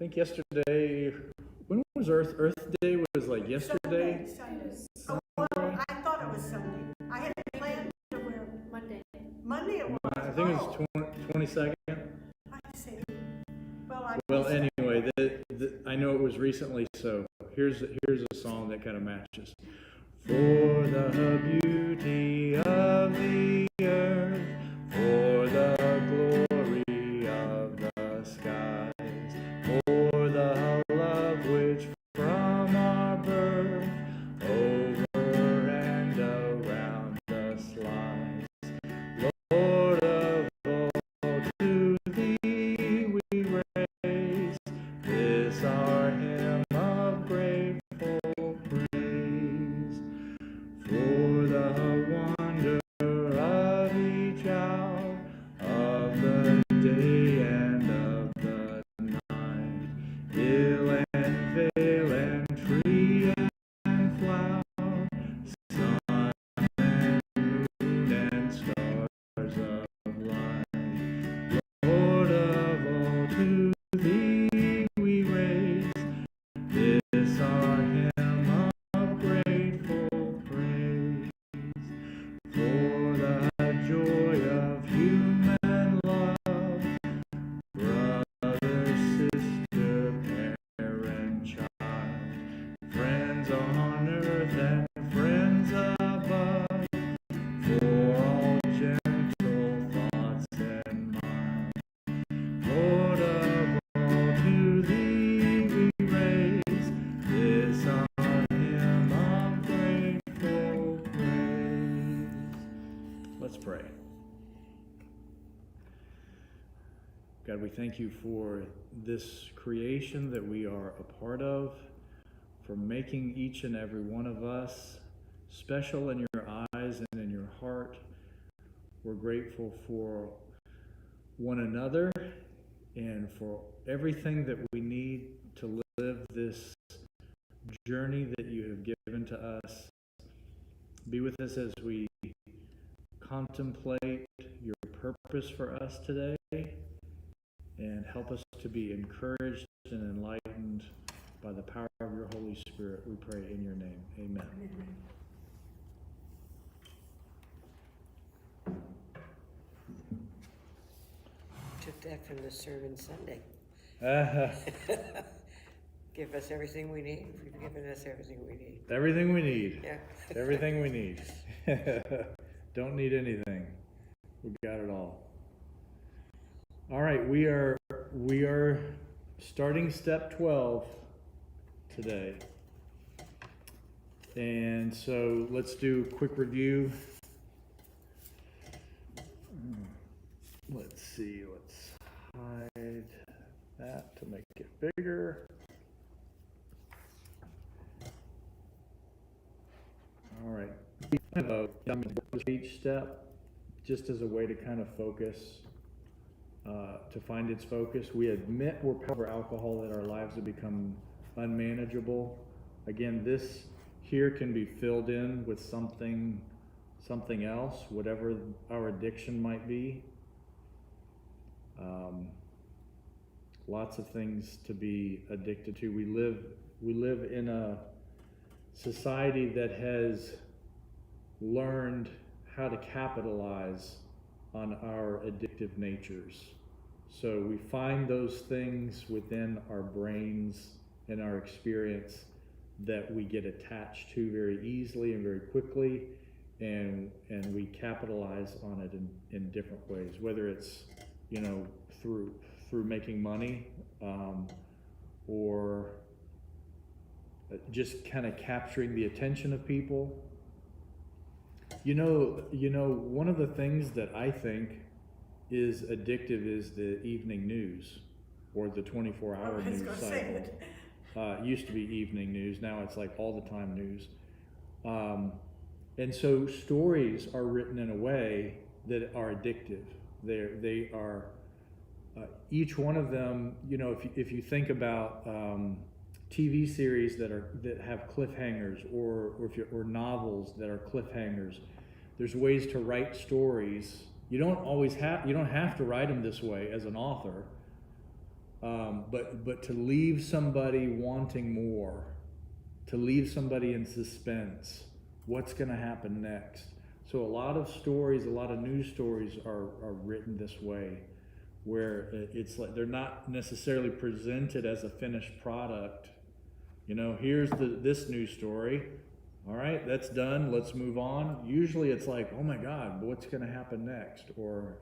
think yesterday, when was Earth Day? Was like yesterday? Sunday. Oh, well, I thought it was Sunday. I had planned to wear Monday. Monday it was. I think it was 22nd. I see. Well, anyway, I know it was recently, so here's a song that kind of matches. For the beauty of the earth, for the glory of the skies, for the love which from our birth over and around us lies. Lord of all, to thee we raise this our hymn of grateful praise. For the wonder of each hour of the day and of the night, hill and vale and tree and flower, sun and moon and stars of light. Lord of all, to thee we raise this our hymn of grateful praise. For the joy of human love, brother, sister, parent, child, friends on earth and friends above, for all gentle thoughts and minds. Lord of all, to thee we raise this our hymn of grateful praise. Let's pray. God, we thank you for this creation that we are a part of, for making each and every one of us special in your eyes and in your heart. We're grateful for one another and for everything that we need to live this journey that you have given to us. Be with us as we contemplate your purpose for us today, and help us to be encouraged and enlightened by the power of your Holy Spirit. We pray in your name. Amen. Took that from the Sermon Sunday. Give us everything we need. You've given us everything we need. Everything we need. Yeah. Everything we need. Don't need anything. We got it all. All right, we are starting step 12 today. And so let's do a quick review. Let's see, let's hide that to make it bigger. All right. Each step, just as a way to kind of focus, to find its focus. We admit we're over alcohol, that our lives have become unmanageable. Again, this here can be filled in with something else, whatever our addiction might be. Lots of things to be addicted to. We live in a society that has learned how to capitalize on our addictive natures. So we find those things within our brains and our experience that we get attached to very easily and very quickly, and we capitalize on it in different ways, whether it's, through making money, or just kind of capturing the attention of people. One of the things that I think is addictive is the evening news, or the 24-hour news cycle. It used to be evening news, now it's like all the time news. And so stories are written in a way that are addictive. They are each one of them. If you think about TV series that have cliffhangers, or novels that are cliffhangers, there's ways to write stories. You don't have to write them this way as an author, But to leave somebody wanting more, to leave somebody in suspense, what's going to happen next? So a lot of stories, a lot of news stories are written this way, where it's like they're not necessarily presented as a finished product. You know, here's this news story. All right, that's done. Let's move on. Usually it's like, oh my God, what's going to happen next? Or,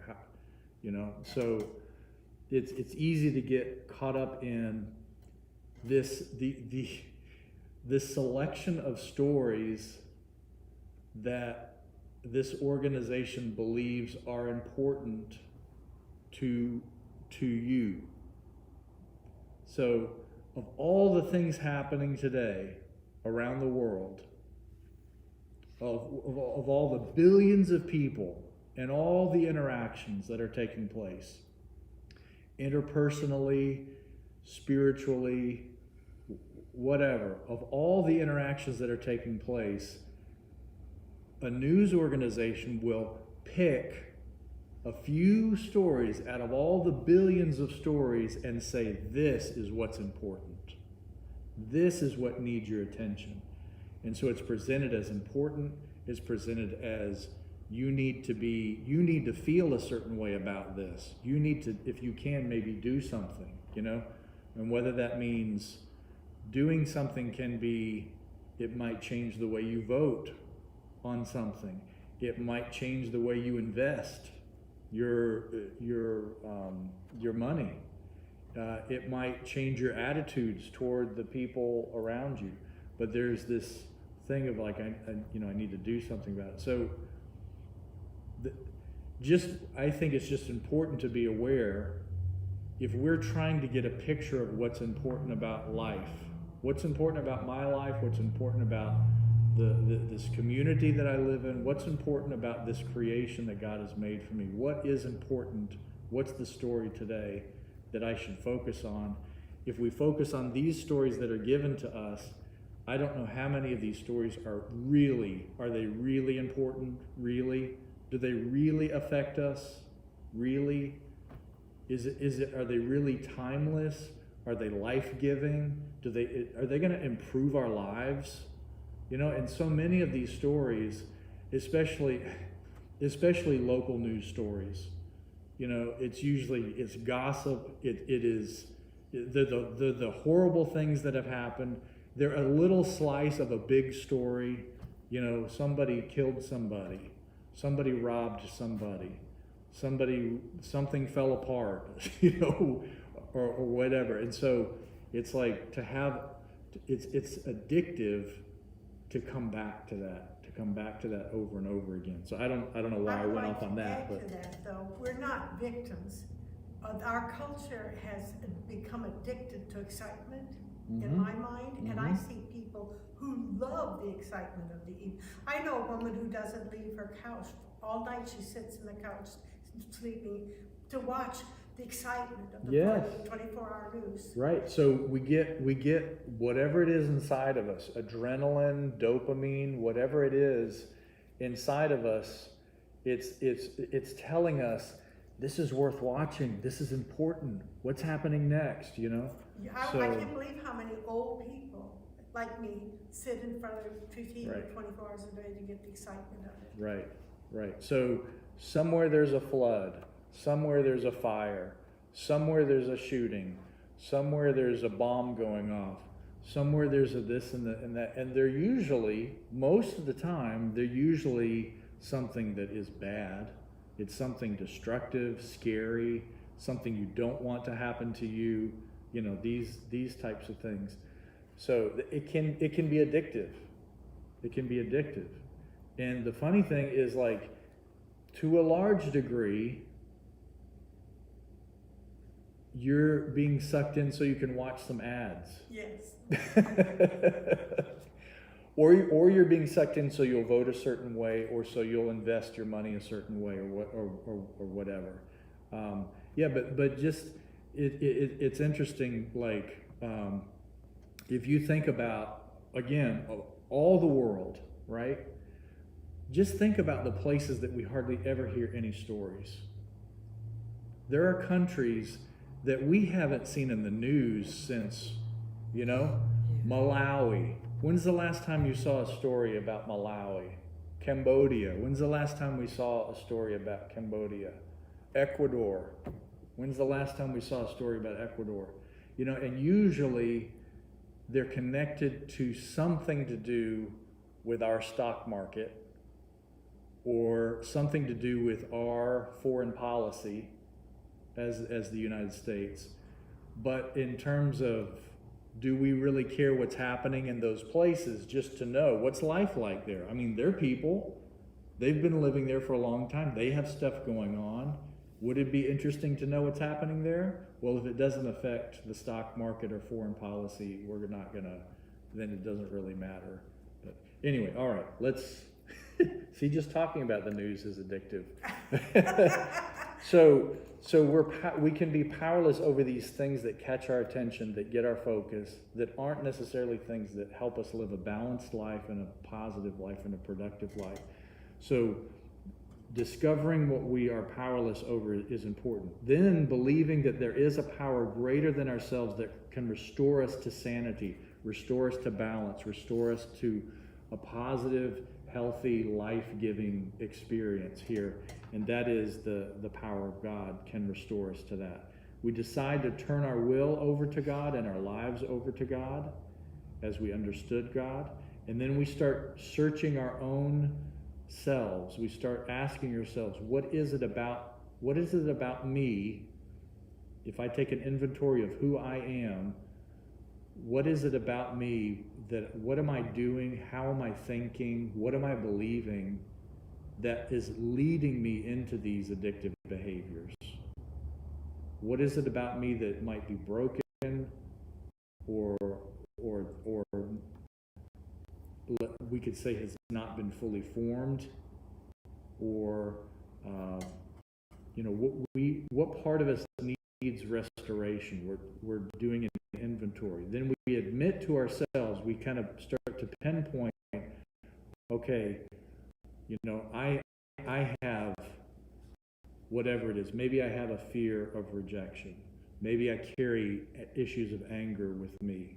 you know, so it's easy to get caught up in this selection of stories that this organization believes are important to you. So of all the things happening today around the world, of all the billions of people and all the interactions that are taking place, interpersonally, spiritually, whatever, of all the interactions that are taking place, a news organization will pick a few stories out of all the billions of stories and say, this is what's important. This is what needs your attention. And so it's presented as important, it's presented as you need to feel a certain way about this. You need to, if you can, maybe do something, you know? And whether that means doing something can be, it might change the way you vote on something. It might change the way you invest your money. It might change your attitudes toward the people around you. But there's this thing of like, I need to do something about it. So I think it's just important to be aware, if we're trying to get a picture of what's important about life, what's important about my life, what's important about this community that I live in, what's important about this creation that God has made for me, what is important, what's the story today that I should focus on? If we focus on these stories that are given to us, I don't know how many of these stories are they really important? Really? Do they really affect us? Really? Are they really timeless? Are they life-giving? Are they going to improve our lives? You know, and so many of these stories, especially local news stories, you know, it's gossip. It is the horrible things that have happened. They're a little slice of a big story. You know, somebody killed somebody, somebody robbed somebody, something fell apart, you know, or whatever. And so it's like it's addictive to come back to that over and over again. So I don't know why I went off on that, but to that though, we're not victims. Our culture has become addicted to excitement, in my mind, and I see people who love the excitement of the evening. I know a woman who doesn't leave her couch all night. She sits in the couch sleeping to watch the excitement of the 24-hour news. Right. So we get whatever it is inside of us, adrenaline, dopamine, whatever it is inside of us, it's telling us this is worth watching, this is important, what's happening next, you know? I can't believe how many old people like me sit in front of the TV 24 hours a day to get the excitement of it. Right. So somewhere there's a flood, somewhere there's a fire, somewhere there's a shooting, somewhere there's a bomb going off, somewhere there's a this and that, and they're usually, most of the time, they're usually something that is bad. It's something destructive, scary, something you don't want to happen to you, you know, these types of things. So it can be addictive. It can be addictive. And the funny thing is, like, to a large degree, you're being sucked in so you can watch some ads. Yes. Or you're being sucked in so you'll vote a certain way, or so you'll invest your money a certain way, or whatever. But just it's interesting. Like if you think about, again, all the world, right? Just think about the places that we hardly ever hear any stories. There are countries that we haven't seen in the news since, Malawi. When's the last time you saw a story about Malawi? Cambodia. When's the last time we saw a story about Cambodia? Ecuador. When's the last time we saw a story about Ecuador? And usually they're connected to something to do with our stock market or something to do with our foreign policy as the United States. But in terms of, do we really care what's happening in those places just to know what's life like there? I mean, they're people. They've been living there for a long time. They have stuff going on. Would it be interesting to know what's happening there? Well, if it doesn't affect the stock market or foreign policy, we're not gonna, then it doesn't really matter. But anyway, all right, let's, see, just talking about the news is addictive. So we can be powerless over these things that catch our attention, that get our focus, that aren't necessarily things that help us live a balanced life and a positive life and a productive life. So discovering what we are powerless over is important. Then believing that there is a power greater than ourselves that can restore us to sanity, restore us to balance, restore us to a positive, healthy, life-giving experience here. And that is the power of God can restore us to that. We decide to turn our will over to God and our lives over to God as we understood God. And then we start searching our own selves. We start asking ourselves, what is it about me? If I take an inventory of who I am, what is it about me what am I doing? How am I thinking? What am I believing that is leading me into these addictive behaviors? What is it about me that might be broken or we could say has not been fully formed, or what part of us needs restoration? We're doing an inventory. Then we admit to ourselves, we kind of start to pinpoint, okay, I have whatever it is. Maybe I have a fear of rejection. Maybe I carry issues of anger with me.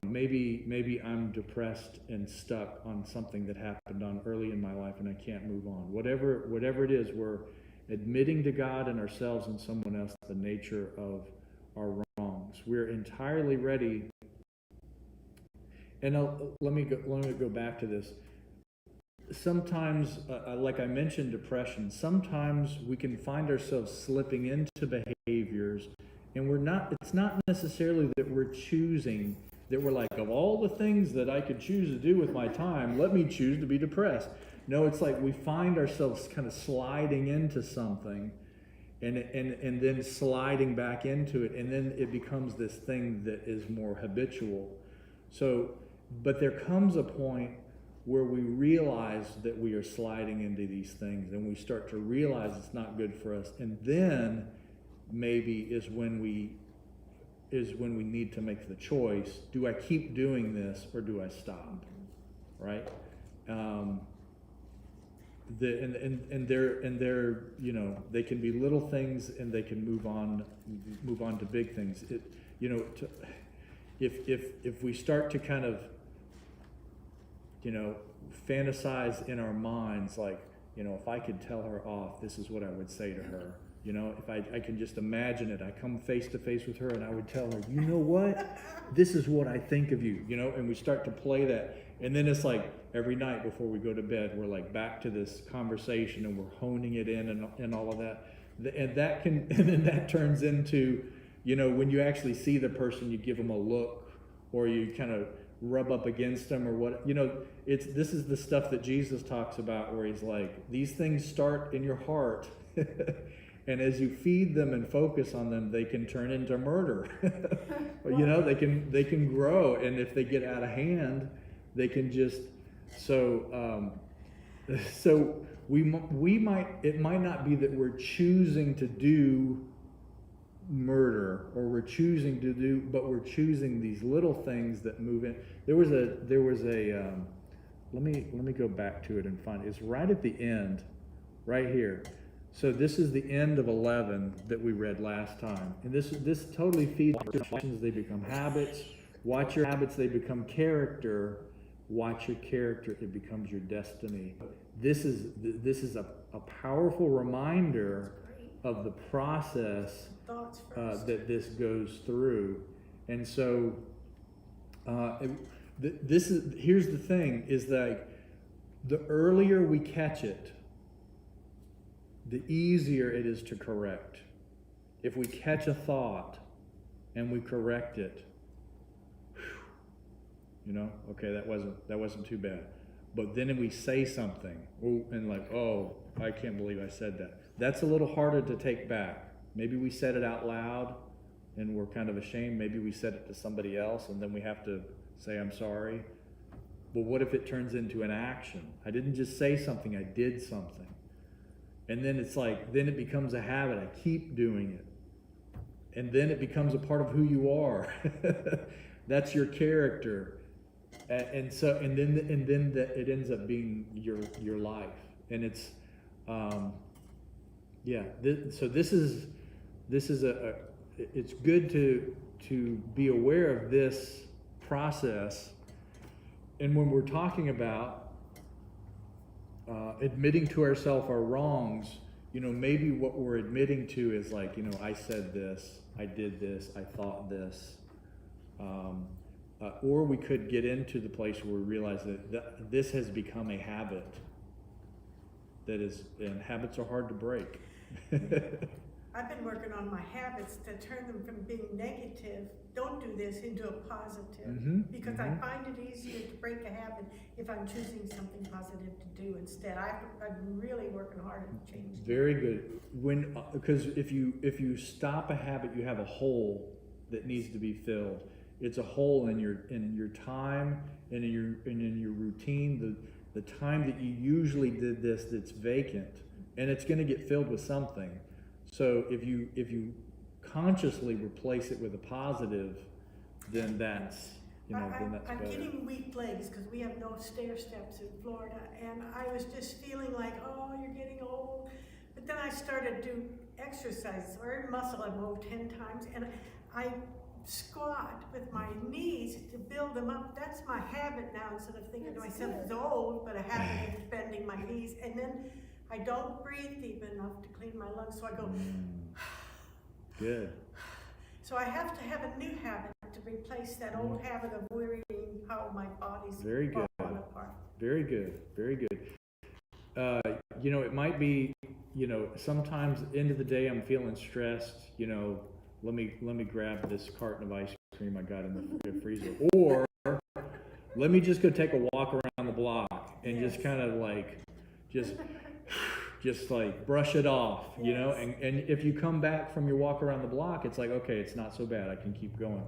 Maybe I'm depressed and stuck on something that happened on early in my life and I can't move on. Whatever it is, we're admitting to God and ourselves and someone else the nature of our wrongs. We're entirely ready. And let me go back to this. Sometimes, like I mentioned, depression, sometimes we can find ourselves slipping into behaviors, and it's not necessarily that we're choosing, that we're like, of all the things that I could choose to do with my time, let me choose to be depressed. No, it's like we find ourselves kind of sliding into something and then sliding back into it, and then it becomes this thing that is more habitual. So, but there comes a point where we realize that we are sliding into these things, and we start to realize it's not good for us, and then maybe is when we need to make the choice: do I keep doing this or do I stop? Right? They're they can be little things, and they can move on to big things. If we start to kind of fantasize in our minds, like, if I could tell her off, this is what I would say to her. If I can just imagine it, I come face to face with her and I would tell her, you know what, this is what I think of you, and we start to play that. And then it's like every night before we go to bed, we're like back to this conversation, and we're honing it in and all of that. And then that turns into, when you actually see the person, you give them a look, or you kind of rub up against them, or what, this is the stuff that Jesus talks about, where he's like, these things start in your heart. And as you feed them and focus on them, they can turn into murder. They can grow, and if they get out of hand, they can just so it might not be that we're choosing to do murder, or we're choosing to do, but we're choosing these little things that move in. There was a let me go back to it and find it. It's right at the end, right here. So this is the end of 11 that we read last time. And this totally feeds actions, they become habits. Watch your habits, they become character. Watch your character, it becomes your destiny. This is a powerful reminder of the process Thoughts first. that this goes through. And so here's the thing, is that the earlier we catch it, the easier it is to correct. If we catch a thought and we correct it, okay, that wasn't too bad. But then we say something, and like, oh, I can't believe I said that. That's a little harder to take back. Maybe we said it out loud and we're kind of ashamed. Maybe we said it to somebody else and then we have to say, I'm sorry. But what if it turns into an action? I didn't just say something, I did something. And then it's like, then it becomes a habit. I keep doing it. And then it becomes a part of who you are. That's your character. And then it ends up being your life. And it's, so this is it's good to be aware of this process. And when we're talking about admitting to ourselves our wrongs, maybe what we're admitting to is like, I said this, I did this, I thought this. Or we could get into the place where we realize that this has become a habit. And habits are hard to break. I've been working on my habits to turn them from being negative, don't do this, into a positive. Because I find it easier to break a habit if I'm choosing something positive to do instead. I'm really working hard at changing. Very good. Because if you stop a habit, you have a hole that needs to be filled. It's a hole in your time and in your routine, the time that you usually did this that's vacant, and it's going to get filled with something. So if you consciously replace it with a positive, then that's I'm better. getting weak legs because we have no stair steps in Florida, and I was just feeling like, oh, you're getting old. But then I started to exercise. So every muscle I moved 10 times, and I squat with my knees to build them up. That's my habit now, instead of thinking to myself it's old, but a habit of bending my knees. And then I don't breathe deep enough to clean my lungs, so I go. Good. So I have to have a new habit to replace that old habit of worrying how my body's falling apart. Very good. Very good. It might be, sometimes at the end of the day I'm feeling stressed, let me grab this carton of ice cream I got in the freezer. Or let me just go take a walk around the block and just kind of like, just like brush it off, and if you come back from your walk around the block, it's like, okay, it's not so bad, I can keep going.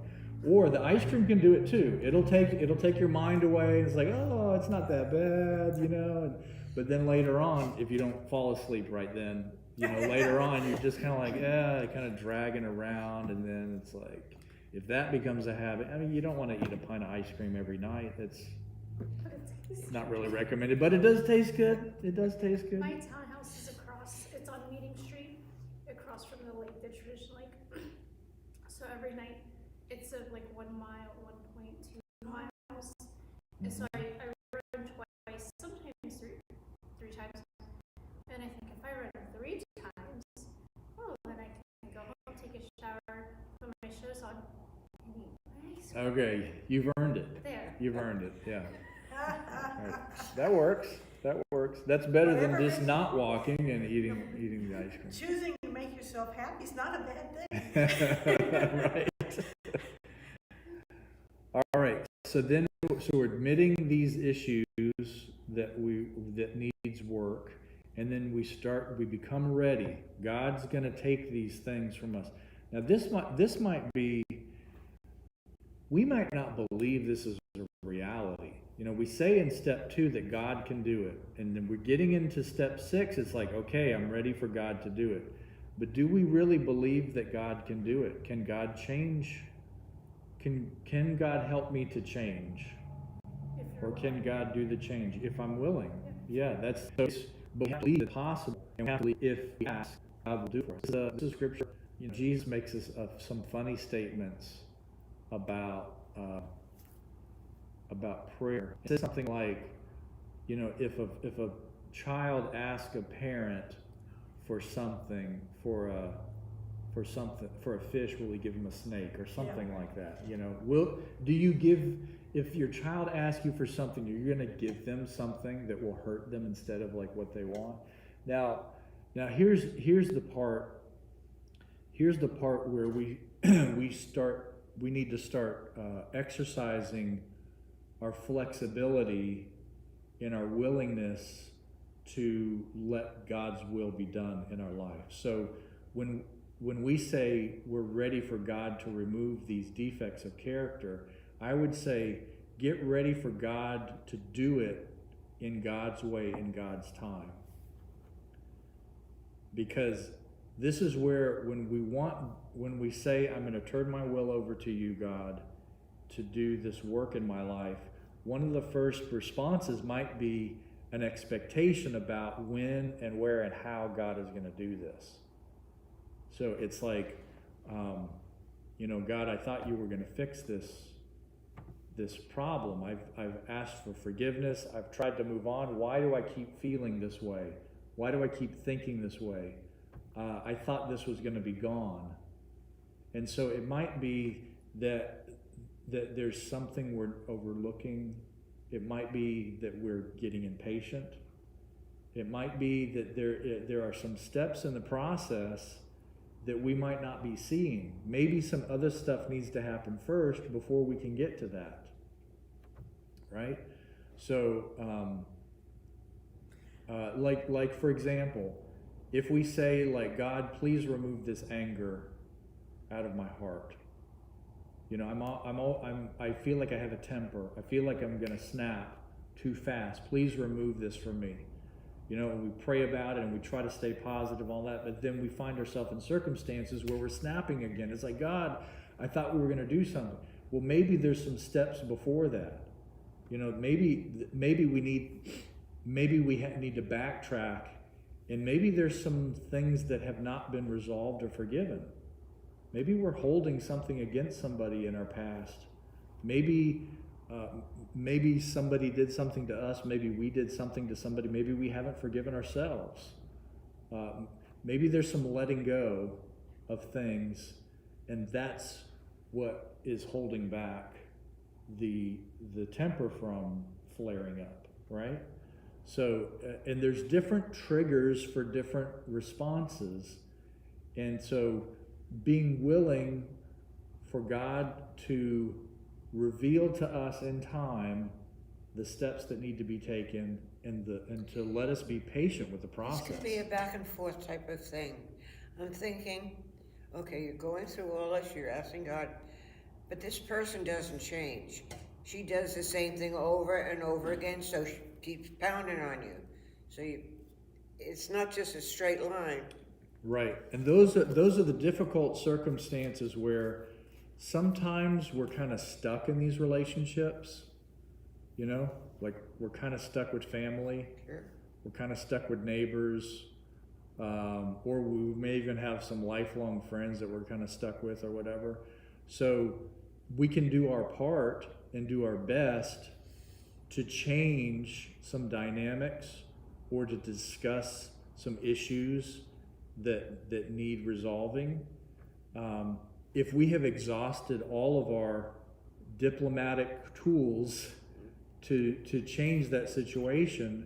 Or the ice cream can do it too. It'll take your mind away. It's like, oh, it's not that bad, but then later on, if you don't fall asleep right then, later on, you're just kind of like, kind of dragging around, and then it's like, if that becomes a habit, you don't want to eat a pint of ice cream every night. That's not really recommended, but it does taste good. It does taste good. My townhouse is it's on Meeting Street, across from the lake, the tradition lake. So every night, it's like 1 mile, 1.2 miles. And so I run twice, sometimes three times. And I think if I run 3 times, then I can go home, take a shower, put my shoes on, and eat ice cream. Okay, you've earned it. There. You've earned it, yeah. Right. That works. That's better than just not walking and eating the ice cream. Choosing to make yourself happy is not a bad thing. Right. All right. So we're admitting these issues that needs work, and then we become ready. God's going to take these things from us. Now this might be, we might not believe this is a reality. We say in step 2 that God can do it, and then we're getting into step 6. It's like, okay, I'm ready for God to do it. But do we really believe that God can do it? Can God change? Can God help me to change? Or can God do the change if I'm willing? Yeah, but we have to believe it's possible, and we have to believe if we ask, God will do it for us. This is scripture. You know, Jesus makes us some funny statements about prayer. It says something like, you know, if a child asks a parent for something, for a fish, will he give him a snake or something like that? You know, if your child asks you for something, you're going to give them something that will hurt them instead of like what they want. Now here's the part where we need to start exercising our flexibility in our willingness to let God's will be done in our life. So when we say we're ready for God to remove these defects of character, I would say get ready for God to do it in God's way, in God's time. Because this is where when we say, I'm going to turn my will over to you, God, to do this work in my life, one of the first responses might be an expectation about when and where and how God is going to do this. So it's like, you know, God, I thought you were going to fix this problem. I've asked for forgiveness. I've tried to move on. Why do I keep feeling this way? Why do I keep thinking this way? I thought this was going to be gone. And so it might be that there's something we're overlooking. It might be that we're getting impatient. It might be that there are some steps in the process that we might not be seeing. Maybe some other stuff needs to happen first before we can get to that, right? So, like for example, if we say like, God, please remove this anger out of my heart. You know, I feel like I have a temper. I feel like I'm going to snap too fast. Please remove this from me. You know, and we pray about it and we try to stay positive, all that, but then we find ourselves in circumstances where we're snapping again. It's like, God, I thought we were going to do something. Well, maybe there's some steps before that. You know, maybe we need to backtrack, and maybe there's some things that have not been resolved or forgiven. Maybe we're holding something against somebody in our past. Maybe somebody did something to us. Maybe we did something to somebody. Maybe we haven't forgiven ourselves. Maybe there's some letting go of things, and that's what is holding back the temper from flaring up, right? So, and there's different triggers for different responses, and so being willing for God to reveal to us in time the steps that need to be taken, and to let us be patient with the process. This could be a back and forth type of thing. I'm thinking, okay, you're going through all this, you're asking God, but this person doesn't change. She does the same thing over and over again, so she keeps pounding on you. So it's not just a straight line. Right, and those are the difficult circumstances where sometimes we're kind of stuck in these relationships, you know, like we're kind of stuck with family, Sure. We're kind of stuck with neighbors, or we may even have some lifelong friends that we're kind of stuck with or whatever. So we can do our part and do our best to change some dynamics or to discuss some issues that need resolving. If we have exhausted all of our diplomatic tools to change that situation,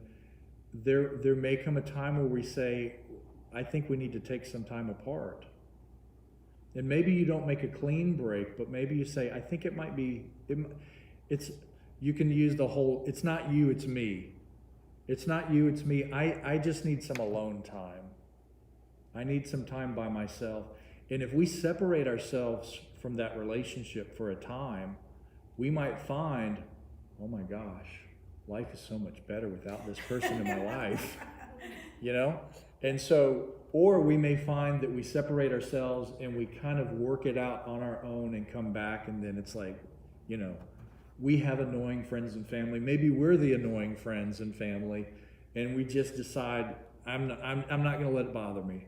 there may come a time where we say, I think we need to take some time apart. And maybe you don't make a clean break, but maybe you say, I think it might be, you can use the whole, it's not you, it's me. It's not you, it's me. I just need some alone time. I need some time by myself. And if we separate ourselves from that relationship for a time, we might find, oh my gosh, life is so much better without this person in my life, you know? And so, or we may find that we separate ourselves and we kind of work it out on our own and come back, and then it's like, you know, we have annoying friends and family. Maybe we're the annoying friends and family, and we just decide I'm not going to let it bother me,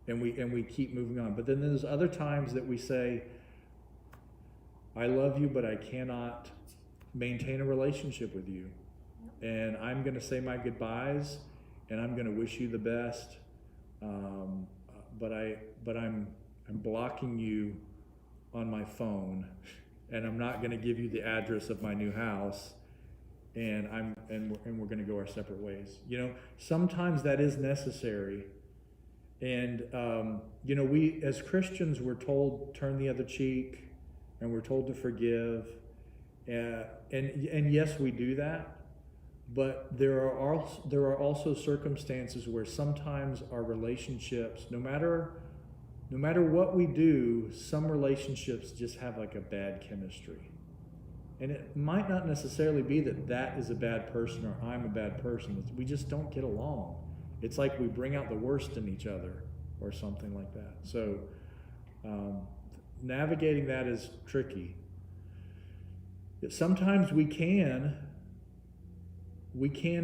and we keep moving on. But then there's other times that we say, I love you, but I cannot maintain a relationship with you, and I'm going to say my goodbyes, and I'm going to wish you the best, but I'm blocking you on my phone, and I'm not going to give you the address of my new house, and we're going to go our separate ways. You know, sometimes that is necessary, and you know, we as Christians we're told turn the other cheek, and we're told to forgive, and yes, we do that. But there are also circumstances where sometimes our relationships, no matter what we do, some relationships just have like a bad chemistry. And it might not necessarily be that is a bad person or I'm a bad person. We just don't get along. It's like we bring out the worst in each other or something like that. So navigating that is tricky. Sometimes we can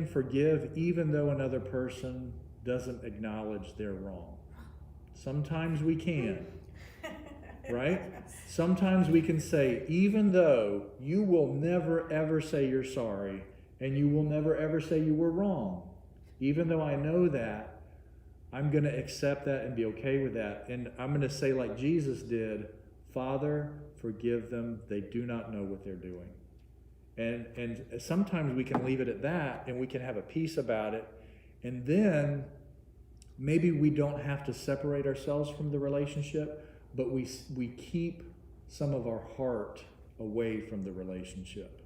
forgive even though another person doesn't acknowledge they're wrong. Sometimes we can, right? Sometimes we can say, even though you will never ever say you're sorry, and you will never ever say you were wrong, even though I know that, I'm going to accept that and be okay with that. And I'm going to say like Jesus did, Father, forgive them. They do not know what they're doing. And sometimes we can leave it at that, and we can have a peace about it. And then maybe we don't have to separate ourselves from the relationship, but we keep some of our heart away from the relationship.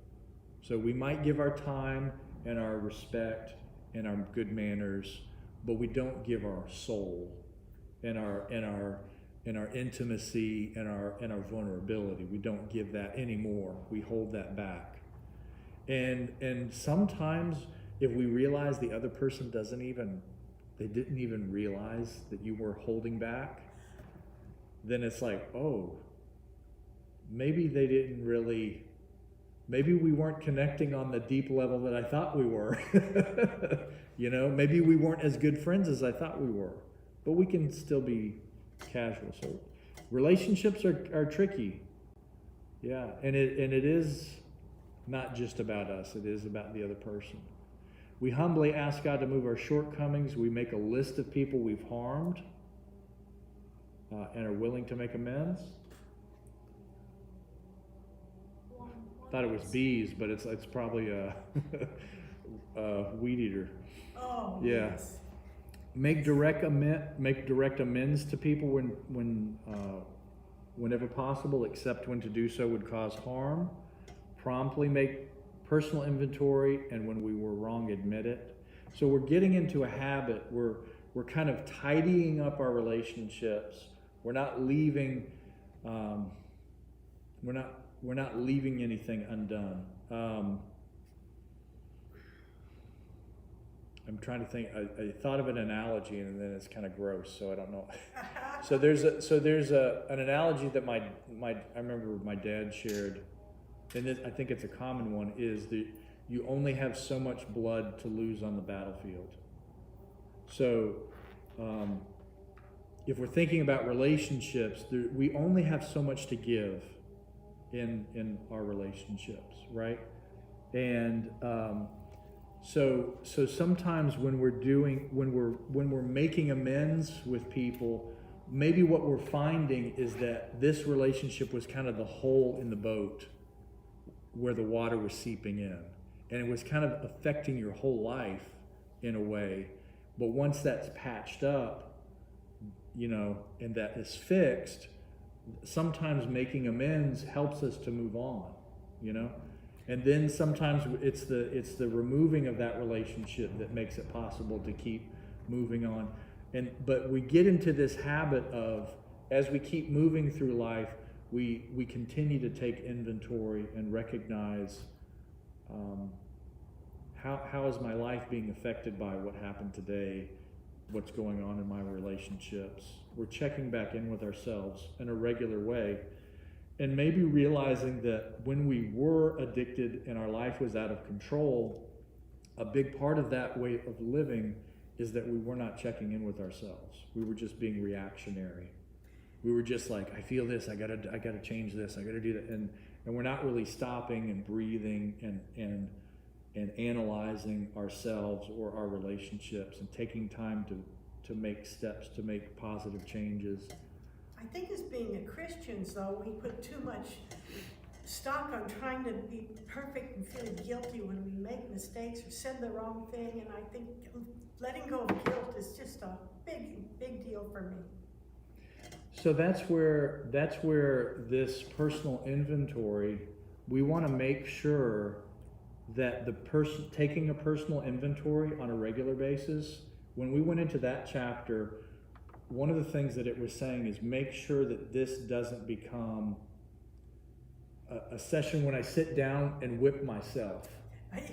So we might give our time and our respect and our good manners, but we don't give our soul and our intimacy and our vulnerability. We don't give that anymore. We hold that back. And sometimes if we realize the other person didn't even realize that you were holding back, then it's like, oh, maybe we weren't connecting on the deep level that I thought we were. You know, maybe we weren't as good friends as I thought we were, but we can still be casual. So relationships are tricky. Yeah, and it is not just about us, it is about the other person. We humbly ask God to move our shortcomings. We make a list of people we've harmed and are willing to make amends. Thought it was bees, but it's probably a weed eater. Oh, yeah. yes. Make direct amends to people whenever possible, except when to do so would cause harm. Promptly make personal inventory, and when we were wrong, admit it. So we're getting into a habit. We're kind of tidying up our relationships. We're not leaving. We're not leaving anything undone. I'm trying to think. I thought of an analogy, and then it's kind of gross, so I don't know. So there's an analogy that I remember my dad shared, and I think it's a common one, is that you only have so much blood to lose on the battlefield. So if we're thinking about relationships, we only have so much to give in our relationships, right? And so sometimes when we're making amends with people, maybe what we're finding is that this relationship was kind of the hole in the boat where the water was seeping in, and it was kind of affecting your whole life in a way. But once that's patched up, you know, and that is fixed, sometimes making amends helps us to move on, you know. And then sometimes it's the removing of that relationship that makes it possible to keep moving on. But we get into this habit of, as we keep moving through life, we continue to take inventory and recognize how is my life being affected by what happened today, what's going on in my relationships. We're checking back in with ourselves in a regular way, and maybe realizing that when we were addicted and our life was out of control, a big part of that way of living is that we were not checking in with ourselves. We were just being reactionary. We were just like, I feel this, I gotta change this, I gotta do that, and we're not really stopping and breathing and analyzing ourselves or our relationships and taking time to make steps to make positive changes. I think as being a Christians, though, we put too much stock on trying to be perfect and feeling guilty when we make mistakes or said the wrong thing, and I think letting go of guilt is just a big deal for me. So that's where this personal inventory, we want to make sure that the person taking a personal inventory on a regular basis, when we went into that chapter, one of the things that it was saying is make sure that this doesn't become a session when I sit down and whip myself,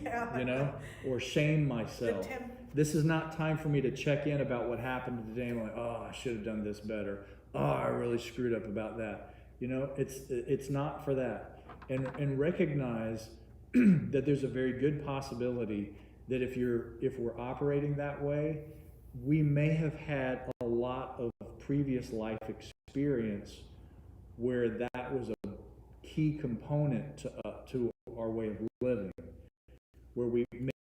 Yeah. you know, or shame myself. This is not time for me to check in about what happened today. I'm like, oh, I should have done this better. Oh, I really screwed up about that. You know, it's not for that. And recognize that there's a very good possibility that if we're operating that way, we may have had a lot of previous life experience where that was a key component to our way of living, where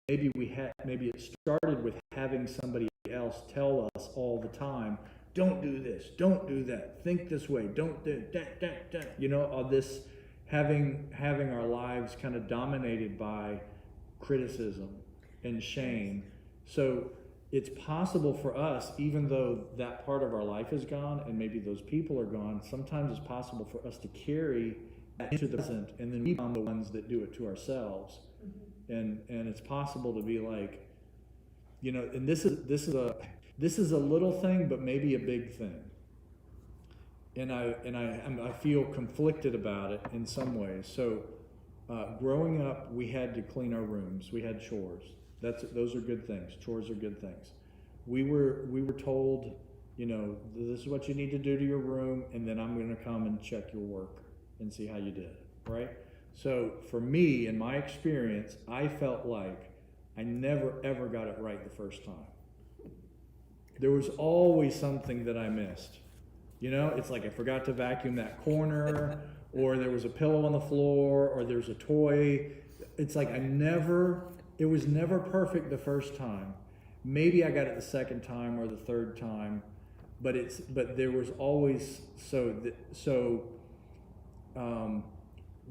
maybe it started with having somebody else tell us all the time, don't do this, don't do that, think this way, don't do that, you know, all this, having our lives kind of dominated by criticism and shame. So it's possible for us, even though that part of our life is gone and maybe those people are gone, sometimes it's possible for us to carry that into the present, and then we become the ones that do it to ourselves. Mm-hmm. And it's possible to be like, you know, and this is a little thing, but maybe a big thing. And I feel conflicted about it in some ways. So growing up, we had to clean our rooms. We had chores. Those are good things. Chores are good things. We were told, you know, this is what you need to do to your room, and then I'm going to come and check your work and see how you did, right? So for me, in my experience, I felt like I never ever got it right the first time. There was always something that I missed. You know, it's like I forgot to vacuum that corner, or there was a pillow on the floor, or there's a toy. It's like it was never perfect the first time. Maybe I got it the second time or the third time, but there was always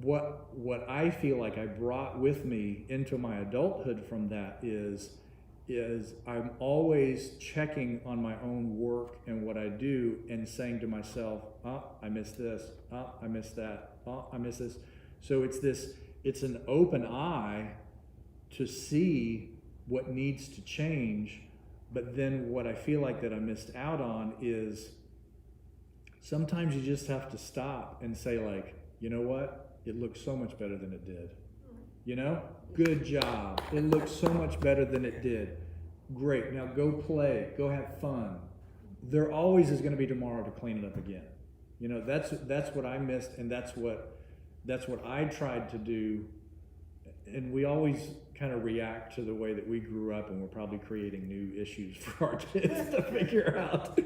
what I feel like I brought with me into my adulthood from that is I'm always checking on my own work and what I do and saying to myself, oh, I missed this, oh, I missed that, oh, I missed this. So it's an open eye to see what needs to change, but then what I feel like that I missed out on is sometimes you just have to stop and say like, you know what? It looks so much better than it did. You know? Good job. It looks so much better than it did. Great. Now go play. Go have fun. There always is going to be tomorrow to clean it up again. You know, that's what I missed, and that's what I tried to do. And we always kind of react to the way that we grew up, and we're probably creating new issues for our kids to figure out.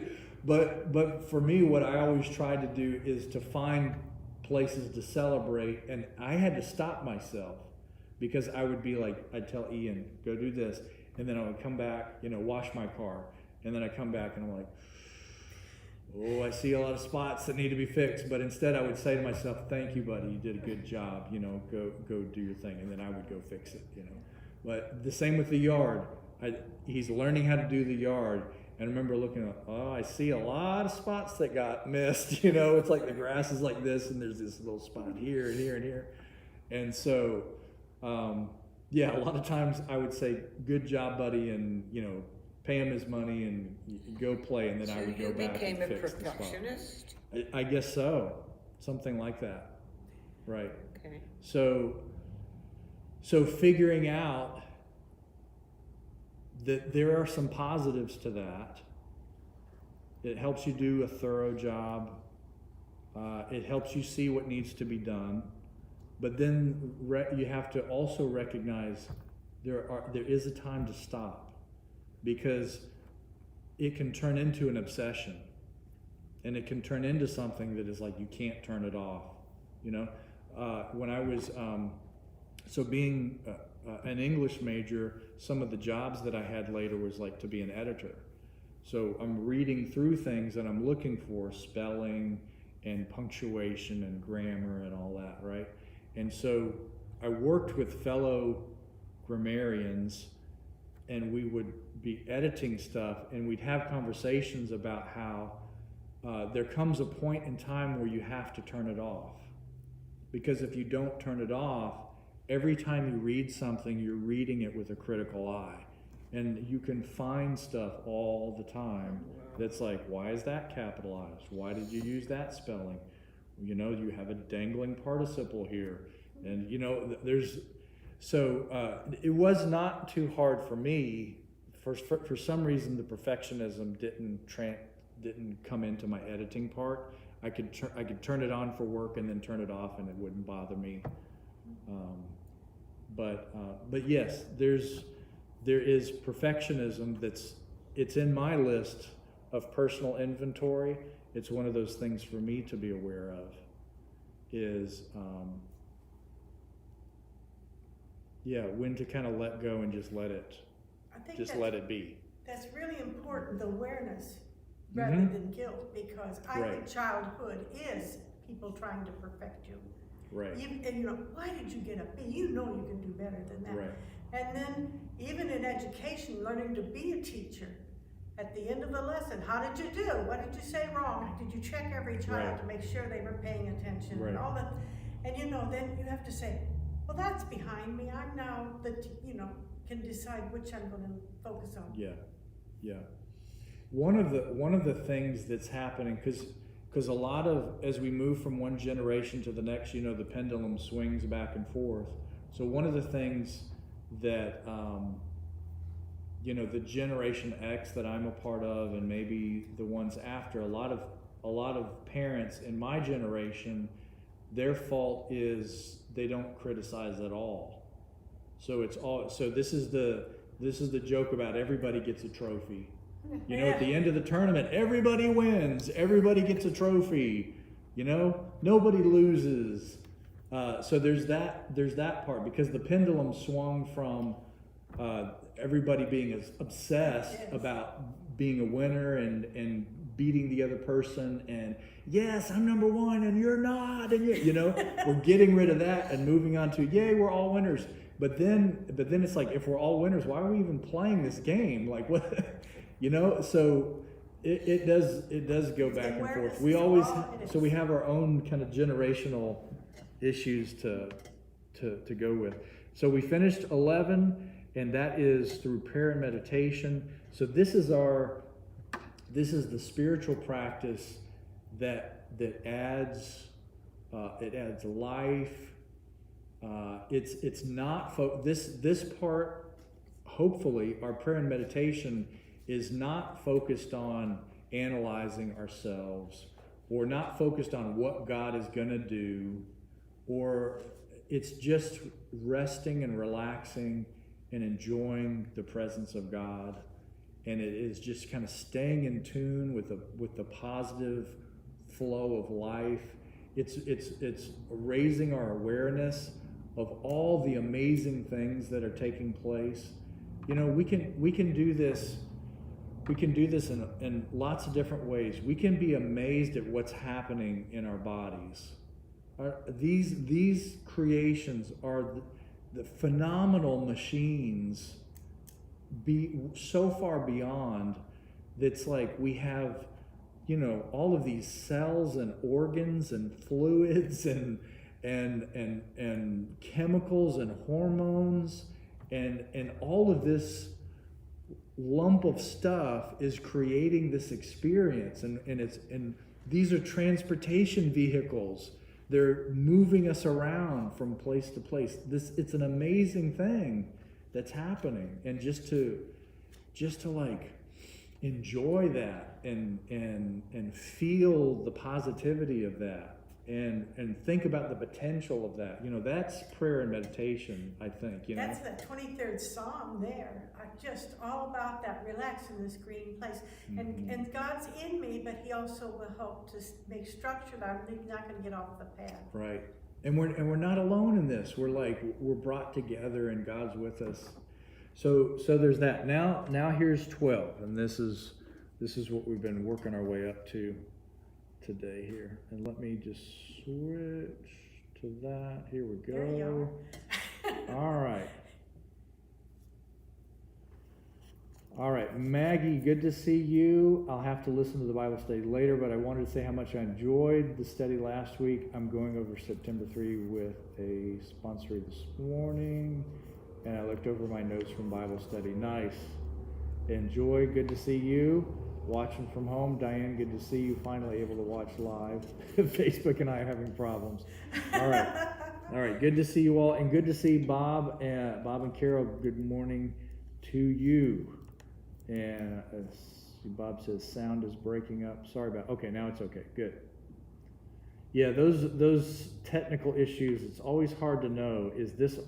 But for me, what I always tried to do is to find places to celebrate, and I had to stop myself because I would be like, I'd tell Ian, go do this, and then I would come back, you know, wash my car, and then I come back and I'm like, oh, I see a lot of spots that need to be fixed, but instead I would say to myself, thank you, buddy, you did a good job, you know, go do your thing, and then I would go fix it, you know. But the same with the yard. He's learning how to do the yard, and I remember looking at, oh, I see a lot of spots that got missed, you know, it's like the grass is like this, and there's this little spot here and here and here. And so, yeah, a lot of times I would say, good job, buddy, and, you know, pay him his money and go play, and then So I would go back and fix the spot. you became a perfectionist? I guess so, something like that, right? Okay. So figuring out that there are some positives to that. It helps you do a thorough job. It helps you see what needs to be done. But then you have to also recognize there is a time to stop, because it can turn into an obsession, and it can turn into something that is like you can't turn it off. You know, when I was so being an English major, some of the jobs that I had later was like to be an editor. So I'm reading through things and I'm looking for spelling and punctuation and grammar and all that, right? And so I worked with fellow grammarians, and we would be editing stuff, and we'd have conversations about how there comes a point in time where you have to turn it off. Because if you don't turn it off, every time you read something, you're reading it with a critical eye. And you can find stuff all the time that's like, why is that capitalized? Why did you use that spelling? You know, you have a dangling participle here. And, you know, it was not too hard for me. For some reason, the perfectionism didn't come into my editing part. I could turn it on for work and then turn it off, and it wouldn't bother me. But yes, there is perfectionism it's in my list of personal inventory. It's one of those things for me to be aware of is when to kind of let go and just let it let it be. That's really important, the awareness rather than guilt, because I think childhood is people trying to perfect you. Right. And you know, why did you get a B? You know you can do better than that. Right. And then even in education, learning to be a teacher, at the end of the lesson, how did you do? What did you say wrong? Did you check every child to make sure they were paying attention and all that? And you know, then you have to say, well, that's behind me. I'm now can decide which I'm going to focus on. Yeah. One of the things that's happening, because a lot of, as we move from one generation to the next, you know, the pendulum swings back and forth. So one of the things that the Generation X that I'm a part of, and maybe the ones after, a lot of parents in my generation, their fault is they don't criticize at all. So this is the joke about everybody gets a trophy. You know, at the end of the tournament, everybody wins. Everybody gets a trophy. You know, nobody loses. So there's that part, because the pendulum swung from everybody being as obsessed about being a winner and beating the other person, and yes, I'm number one and you're not, and you know, we're getting rid of that and moving on to yay, we're all winners. But then it's like, if we're all winners, why are we even playing this game? Like, what? You know, so it does go back and forth. We always, so we have our own kind of generational issues to go with. So we finished 11, and that is through prayer and meditation. So this is the spiritual practice that adds life. It's not this part. Hopefully, our prayer and meditation is not focused on analyzing ourselves, or not focused on what God is going to do, or it's just resting and relaxing and enjoying the presence of God. And it is just kind of staying in tune with the positive flow of life. It's raising our awareness of all the amazing things that are taking place. You know, we can do this. We can do this in lots of different ways. We can be amazed at what's happening in our bodies. These creations are the phenomenal machines, be so far beyond. That's like we have, you know, all of these cells and organs and fluids and chemicals and hormones and all of this lump of stuff is creating this experience, and these are transportation vehicles. They're moving us around from place to place. It's an amazing thing that's happening, and just to like enjoy that and feel the positivity of that and think about the potential of that. You know, that's prayer and meditation, I think, you know. That's the 23rd Psalm there. Just all about that, relax in this green place. And God's in me, but he also will help to make structure that I'm not going to get off the path. Right. And we're not alone in this. We're brought together and God's with us. So there's that. Now here's 12, and this is what we've been working our way up to today here. And let me just switch to that. Here we go. There you are. All right, Maggie, good to see you. I'll have to listen to the Bible study later, but I wanted to say how much I enjoyed the study last week. I'm going over September 3 with a sponsor this morning, and I looked over my notes from Bible study. Nice. Enjoy, good to see you. Watching from home, Diane, good to see you finally able to watch live. Facebook and I are having problems. All right, good to see you all, and good to see Bob and Carol. Good morning to you. And Bob says sound is breaking up. Sorry about. Okay, now it's okay. Good. Yeah, those technical issues. It's always hard to know. Is this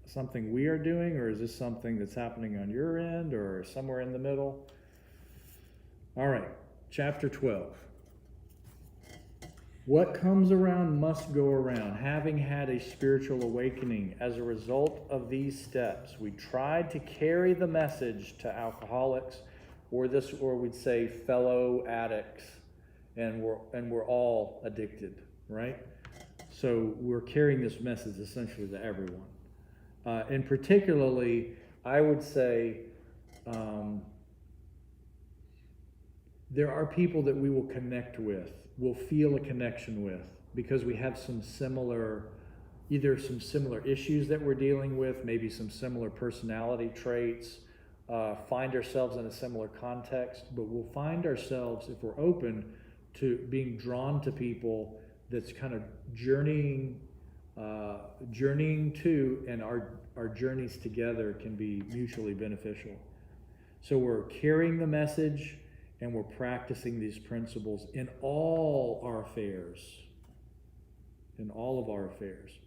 something we are doing, or is this something that's happening on your end, or somewhere in the middle? All right, chapter 12. What comes around must go around. Having had a spiritual awakening as a result of these steps, we tried to carry the message to alcoholics, or we'd say fellow addicts, and we're all addicted, right? So we're carrying this message essentially to everyone. And particularly, I would say, there are people that we will connect with, will feel a connection with, because we have either some similar issues that we're dealing with, maybe some similar personality traits, find ourselves in a similar context, but we'll find ourselves, if we're open, to being drawn to people that's kind of journeying to, and our journeys together can be mutually beneficial. So we're carrying the message, and we're practicing these principles in all our affairs. In all of our affairs.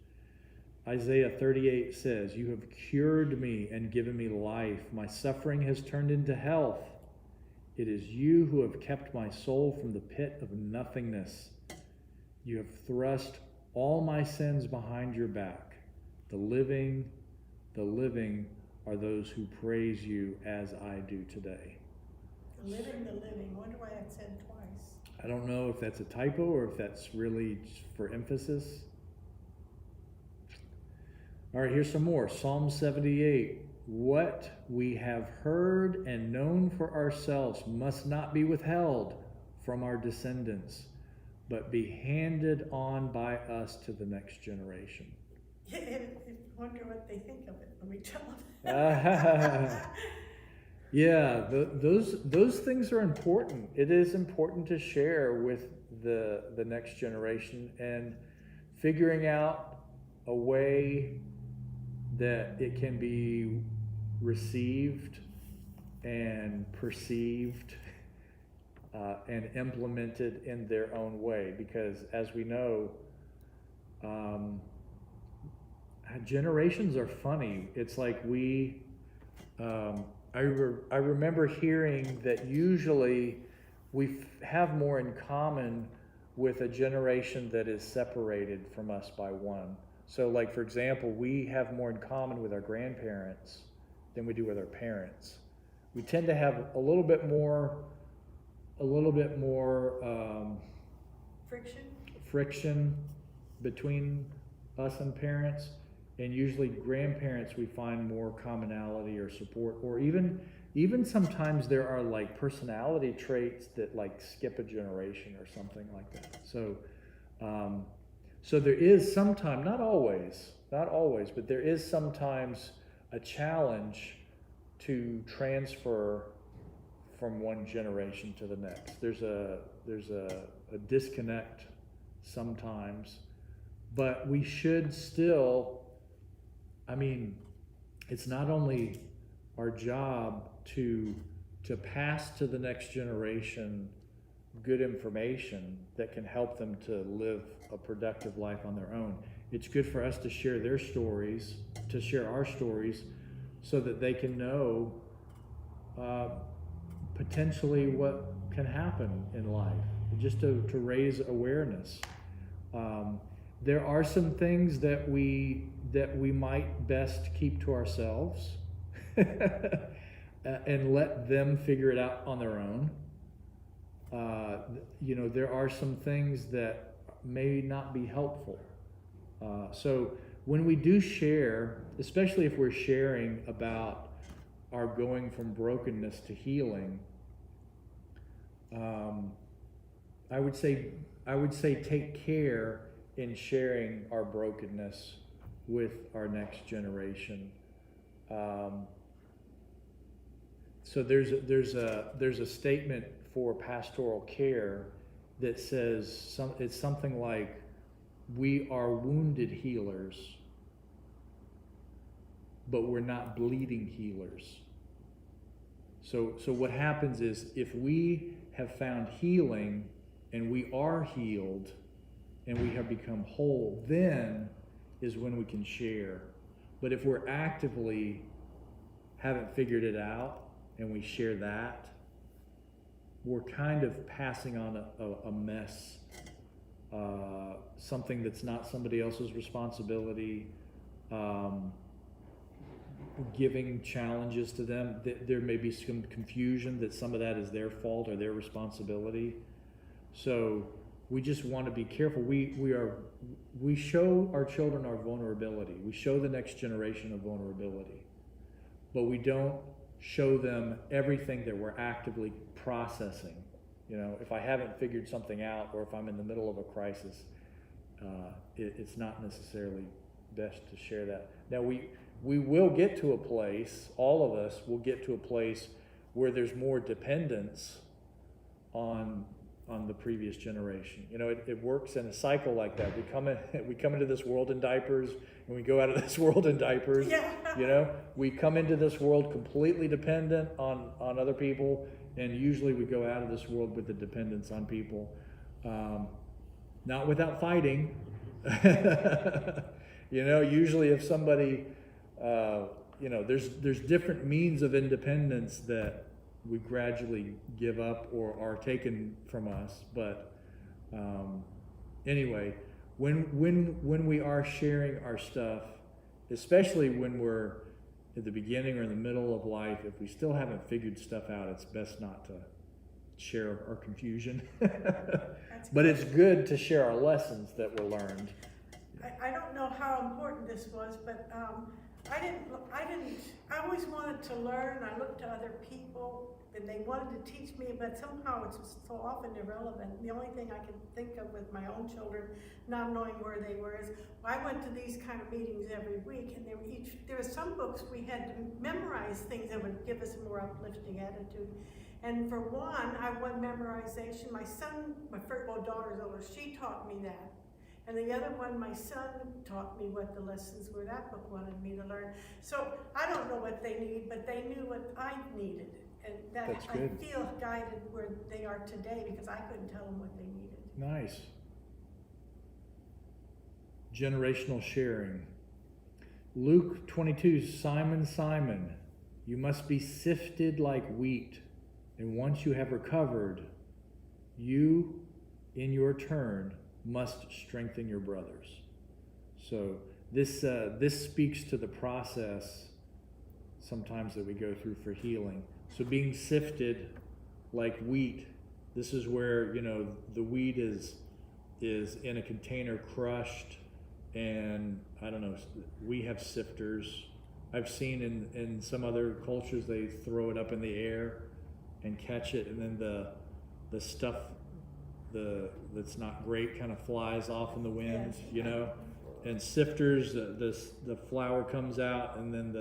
Isaiah 38 says, "You have cured me and given me life. My suffering has turned into health. It is you who have kept my soul from the pit of nothingness. You have thrust all my sins behind your back. The living are those who praise you as I do today." The living. Wonder why it said twice. I don't know if that's a typo or if that's really for emphasis. All right, here's some more. Psalm 78. What we have heard and known for ourselves must not be withheld from our descendants, but be handed on by us to the next generation. I wonder what they think of it when we tell them. Yeah, those things are important. It is important to share with the next generation, and figuring out a way that it can be received and perceived and implemented in their own way. Because as we know, generations are funny. It's like I remember hearing that usually we have more in common with a generation that is separated from us by one. So like, for example, we have more in common with our grandparents than we do with our parents. We tend to have a little bit more friction between us and parents. And usually grandparents, we find more commonality or support, or even sometimes there are like personality traits that like skip a generation or something like that. So there is sometimes, not always, but there is sometimes a challenge to transfer from one generation to the next. There's a disconnect sometimes, but we should still, it's not only our job to pass to the next generation good information that can help them to live a productive life on their own. It's good for us to share their stories, to share our stories, so that they can know potentially what can happen in life, just to raise awareness. There are some things that we might best keep to ourselves and let them figure it out on their own. There are some things that may not be helpful. So when we do share, especially if we're sharing about our going from brokenness to healing, I would say take care in sharing our brokenness with our next generation. So there's a statement for pastoral care that says it's something like, we are wounded healers, but we're not bleeding healers. So what happens is, if we have found healing and we are healed and we have become whole, then is when we can share. But if we're actively haven't figured it out and we share that, we're kind of passing on a mess, something that's not somebody else's responsibility, giving challenges to them. There may be some confusion that some of that is their fault or their responsibility. So we just want to be careful. We show our children our vulnerability. We show the next generation of vulnerability, but we don't show them everything that we're actively processing. If I haven't figured something out, or if I'm in the middle of a crisis, it's not necessarily best to share that. Now we will get to a place, all of us will get to a place where there's more dependence on the previous generation. It works in a cycle like that. We come into this world in diapers, and we go out of this world in diapers. Yeah. We come into this world completely dependent on other people, and usually we go out of this world with the dependence on people, not without fighting. Usually if somebody, there's different means of independence that we gradually give up or are taken from us. But anyway, when we are sharing our stuff, especially when we're at the beginning or in the middle of life, if we still haven't figured stuff out, it's best not to share our confusion. But it's good to share our lessons that were learned. I don't know how important this was, but I always wanted to learn. I looked to other people and they wanted to teach me, but somehow it's so often irrelevant. The only thing I can think of with my own children, not knowing where they were, is I went to these kind of meetings every week, and there were some books we had to memorize things that would give us a more uplifting attitude. And for one, I won memorization. My daughter's older, she taught me that. And the other one, my son taught me what the lessons were that book wanted me to learn. So I don't know what they need, but they knew what I needed. And That's good. I feel guided where they are today because I couldn't tell them what they needed. Nice. Generational sharing. Luke 22, Simon, Simon, you must be sifted like wheat, and once you have recovered, you, in your turn, must strengthen your brothers. So this speaks to the process sometimes that we go through for healing. So being sifted like wheat, this is where the wheat is in a container crushed, and I don't know, we have sifters. I've seen in some other cultures they throw it up in the air and catch it, and then the stuff that's not great kind of flies off in the wind. Yes. And sifters, the flour comes out, and then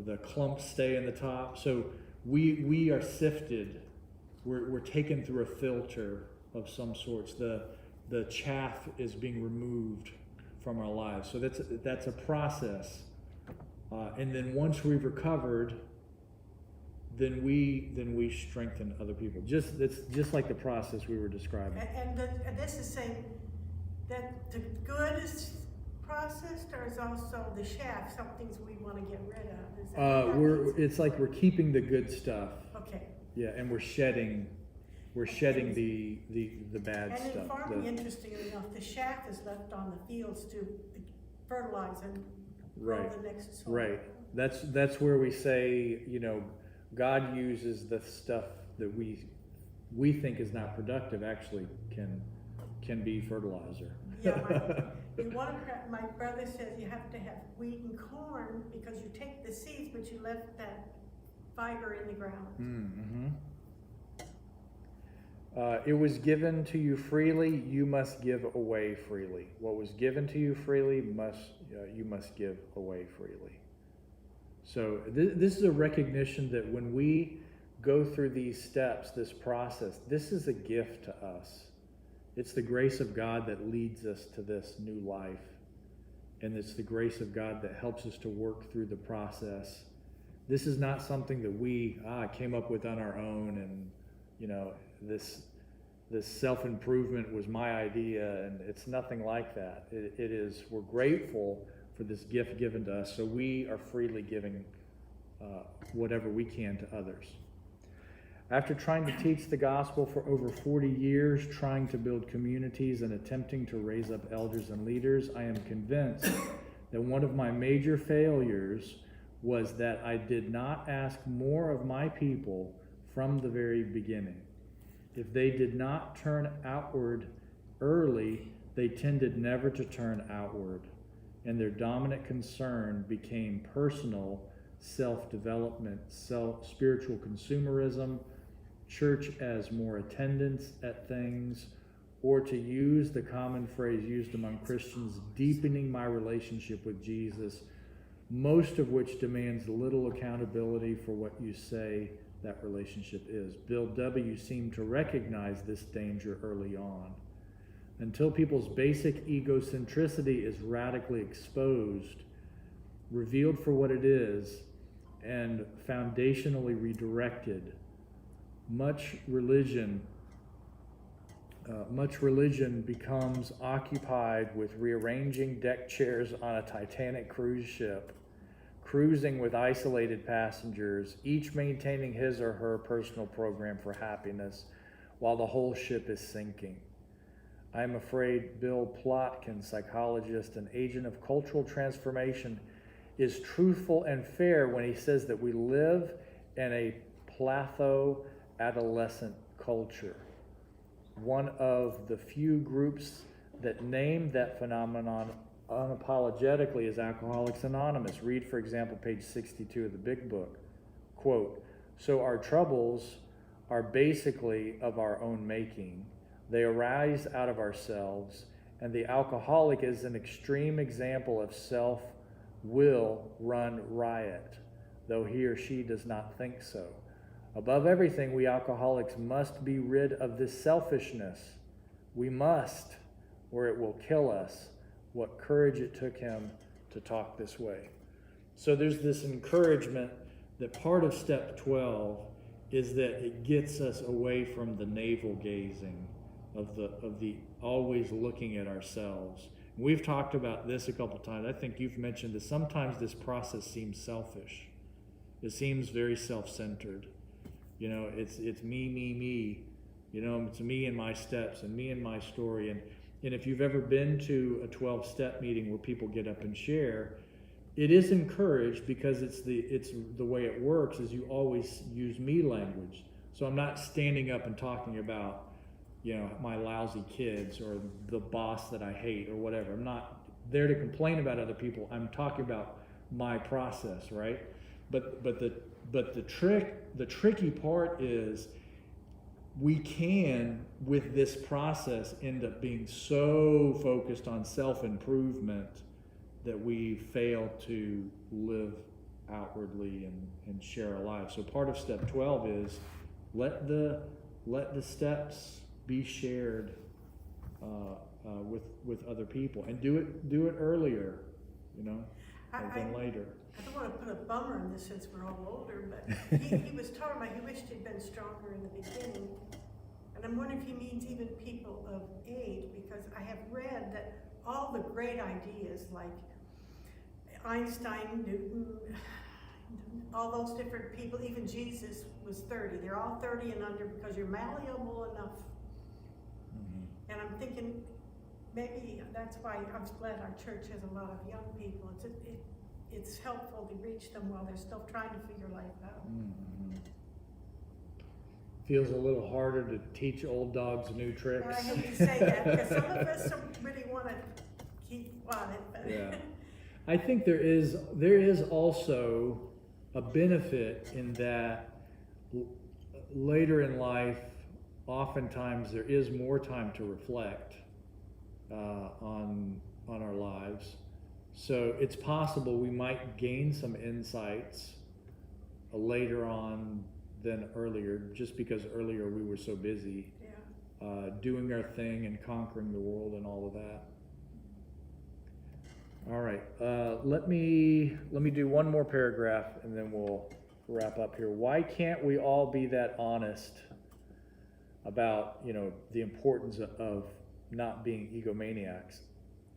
the clumps stay in the top. So we are sifted. We're taken through a filter of some sorts. The chaff is being removed from our lives. So that's a process. And then once we've recovered, then we strengthen other people. It's just like the process we were describing. And this is saying that the good is processed, or is also the shaft, some things we wanna get rid of? Is that what that means? It's like we're keeping the good stuff. Okay. Yeah, and we're shedding the bad And in stuff. farming, interestingly enough, the shaft is left on the fields to fertilize and grow Right. the next soil. Right. That's where we say, you know, God uses the stuff that we think is not productive actually can be fertilizer. Yeah, right. You want to, my brother says you have to have wheat and corn because you take the seeds, but you left that fiber in the ground. Mm-hmm. It was given to you freely, you must give away freely. What was given to you freely, you must give away freely. So this is a recognition that when we go through these steps, this process, this is a gift to us. It's the grace of God that leads us to this new life. And it's the grace of God that helps us to work through the process. This is not something that we came up with on our own, and you know, this self-improvement was my idea, and it's nothing like that. It is, we're grateful for this gift given to us, so we are freely giving whatever we can to others. After trying to teach the gospel for over 40 years, trying to build communities and attempting to raise up elders and leaders, I am convinced that one of my major failures was that I did not ask more of my people from the very beginning. If they did not turn outward early, they tended never to turn outward, and their dominant concern became personal self-development, spiritual consumerism, church as more attendance at things, or to use the common phrase used among Christians, deepening my relationship with Jesus, most of which demands little accountability for what you say that relationship is. Bill W. seemed to recognize this danger early on. Until people's basic egocentricity is radically exposed, revealed for what it is, and foundationally redirected, much religion becomes occupied with rearranging deck chairs on a Titanic cruise ship, cruising with isolated passengers, each maintaining his or her personal program for happiness while the whole ship is sinking. I am afraid Bill Plotkin, psychologist and agent of cultural transformation, is truthful and fair when he says that we live in a platho-adolescent culture, one of the few groups that name that phenomenon unapologetically as Alcoholics Anonymous. Read, for example, page 62 of the Big Book. Quote, "So our troubles are basically of our own making. They arise out of ourselves, and the alcoholic is an extreme example of self-will run riot, though he or she does not think so. Above everything, we alcoholics must be rid of this selfishness. We must, or it will kill us. What courage it took him to talk this way." So there's this encouragement that part of step 12 is that it gets us away from the navel gazing of the always looking at ourselves. We've talked about this a couple times. I think you've mentioned that sometimes this process seems selfish. It seems very self-centered. You know, it's me. You know, it's me and my steps and me and my story. And if you've ever been to a 12-step meeting where people get up and share, it is encouraged because it's the way it works is you always use me language. So I'm not standing up and talking about, you know, my lousy kids or the boss that I hate or whatever. I'm not there to complain about other people. I'm talking about my process, right? But the tricky part is we can, with this process, end up being so focused on self-improvement that we fail to live outwardly and share our lives. So part of step 12 is let the steps be shared with other people, and do it earlier, you know, than later. I don't want to put a bummer in this since we're all older, but he was talking about he wished he'd been stronger in the beginning. And I'm wondering if he means even people of age, because I have read that all the great ideas like Einstein, Newton, all those different people, even Jesus was 30. They're all 30 and under because you're malleable enough. Mm-hmm. And I'm thinking maybe that's why I'm glad our church has a lot of young people. It's helpful to reach them while they're still trying to figure life out. Mm-hmm. Feels a little harder to teach old dogs new tricks. I hate to say that because some of us really want to keep on it. But Yeah. I think there is also a benefit in that later in life, oftentimes there is more time to reflect on our lives. So it's possible we might gain some insights later on than earlier, just because earlier we were so busy doing our thing and conquering the world and all of that. All right, let me do one more paragraph and then we'll wrap up here. Why can't we all be that honest about, the importance of not being egomaniacs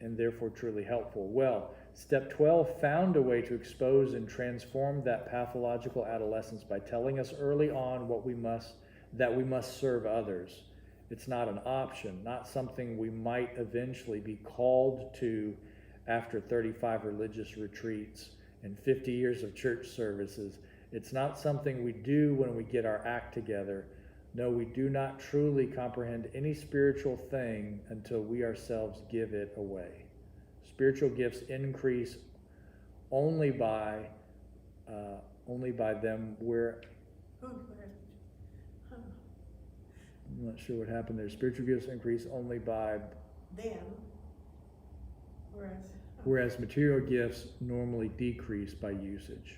and therefore truly helpful? Well, step 12 found a way to expose and transform that pathological adolescence by telling us early on that we must serve others. It's not an option, not something we might eventually be called to after 35 religious retreats and 50 years of church services. It's not something we do when we get our act together. No, we do not truly comprehend any spiritual thing until we ourselves give it away. Spiritual gifts increase only by them where. Huh. I'm not sure what happened there. Spiritual gifts increase only by Them, whereas material gifts normally decrease by usage.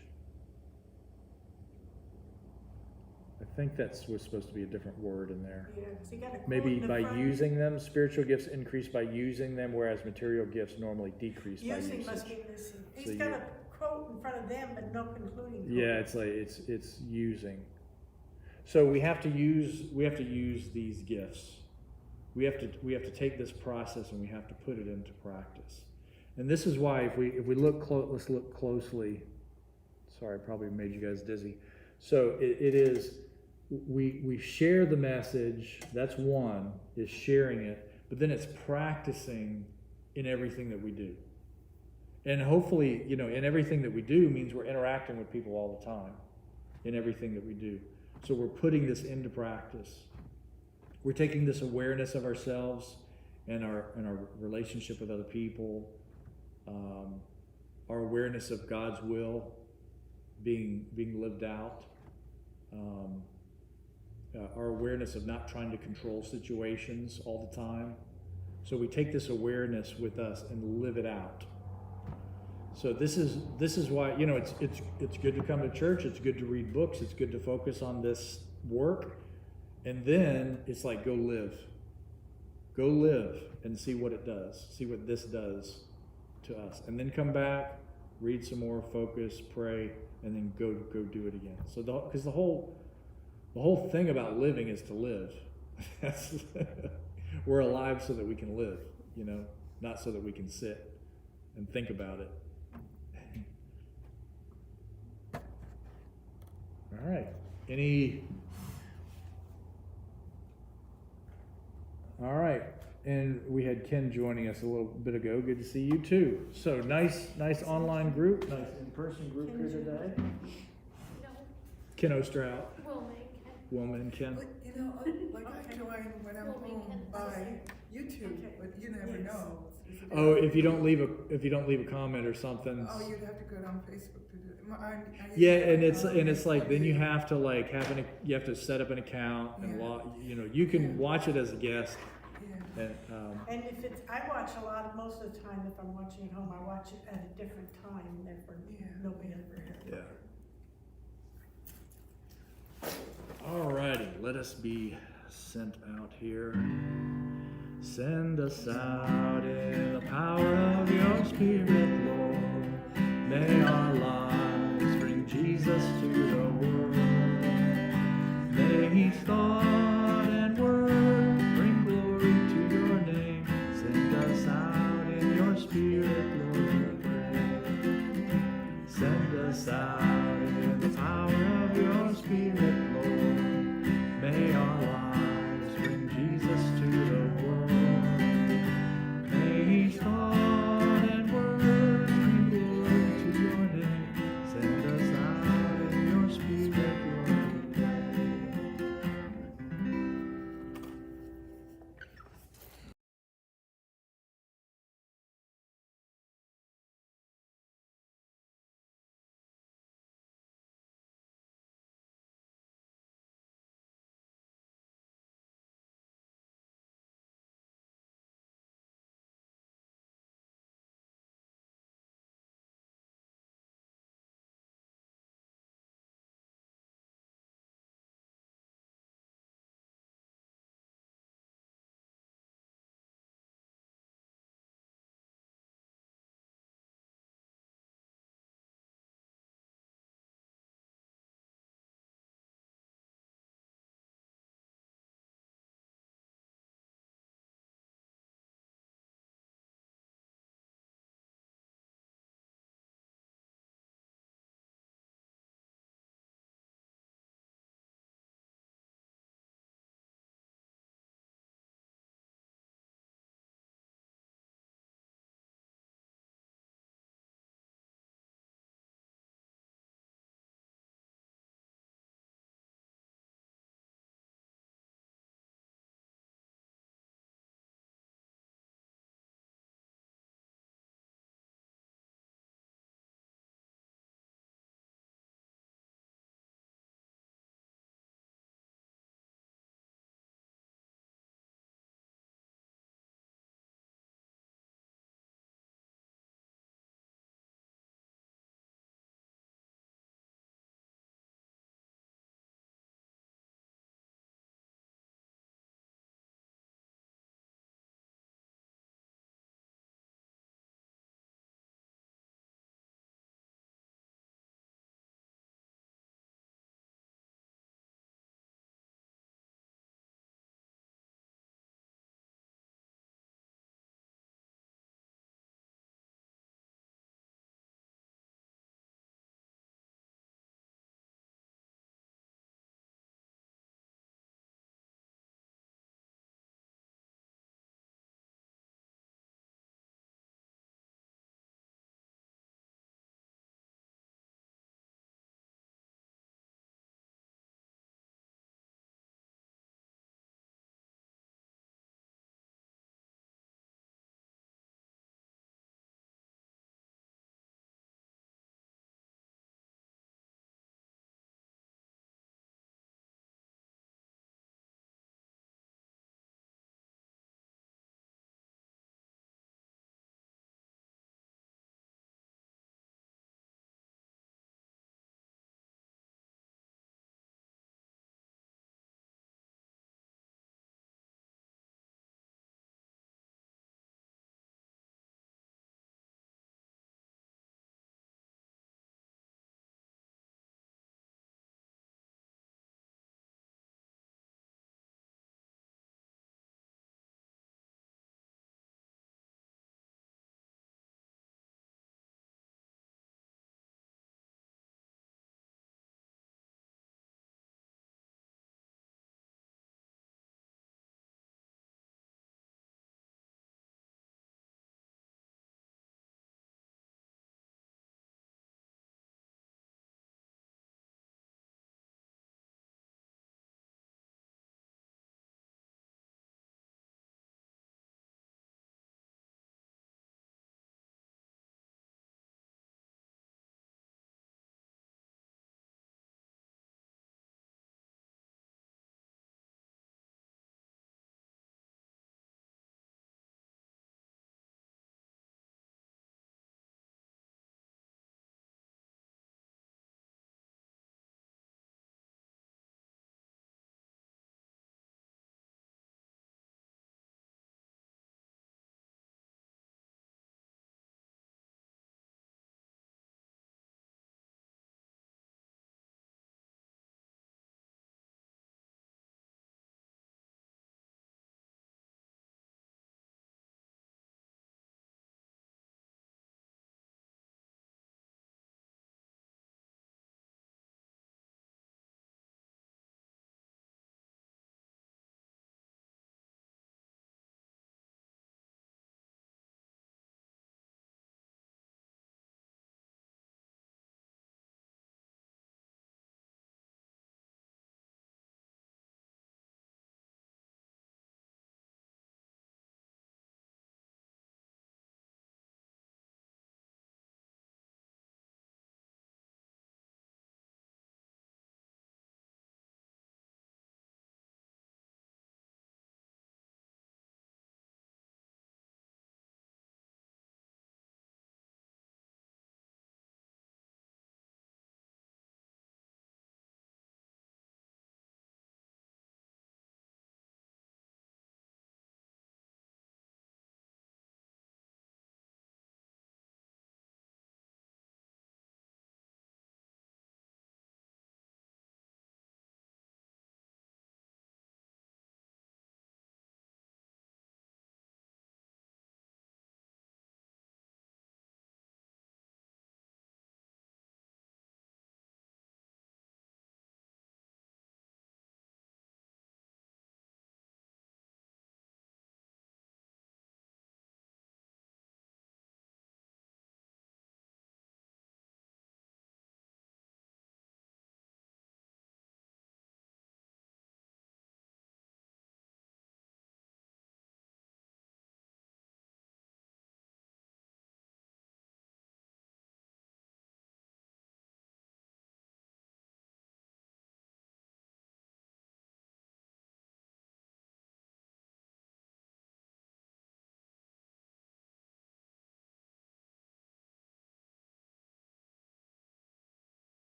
I think was supposed to be a different word in there. yeah, so you got a quote Maybe in the by front. using them. Spiritual gifts increase by using them, whereas material gifts normally decrease by Using usage. must be missing. So He's got a quote in front of them, but no concluding quote. Yeah, it's like it's using. So we have to use these gifts. We have to take this process and we have to put it into practice. And this is why if we look let's look closely. Sorry, I probably made you guys dizzy. So it is we share the message. That's one, is sharing it, but then it's practicing in everything that we do. And hopefully, in everything that we do means we're interacting with people all the time in everything that we do. So we're putting this into practice. We're taking this awareness of ourselves and our relationship with other people, our awareness of God's will being lived out, our awareness of not trying to control situations all the time. So we take this awareness with us and live it out. So this is why it's good to come to church. It's good to read books. It's good to focus on this work, and then it's like go live and see what it does. See what this does to us, and then come back, read some more, focus, pray, and then go do it again. So because the whole thing about living is to live. We're alive so that we can live, not so that we can sit and think about it. All right. All right. And we had Ken joining us a little bit ago. Good to see you too. So nice online group, nice in-person group here today. No, Ken Osterhout, Wilman, Ken. But, I join when I'm home by YouTube, but you never know. Oh, if you don't leave a comment or something. Oh, you'd have to go on Facebook to do it. Yeah, and it's like then you have to you have to set up an account and you can watch it as a guest. Yeah. And if I watch most of the time, if I'm watching at home, I watch it at a different time, therefore nobody ever heard. Yeah. All righty, let us be sent out here. Send us out in the power of your Spirit, Lord. May our lives bring Jesus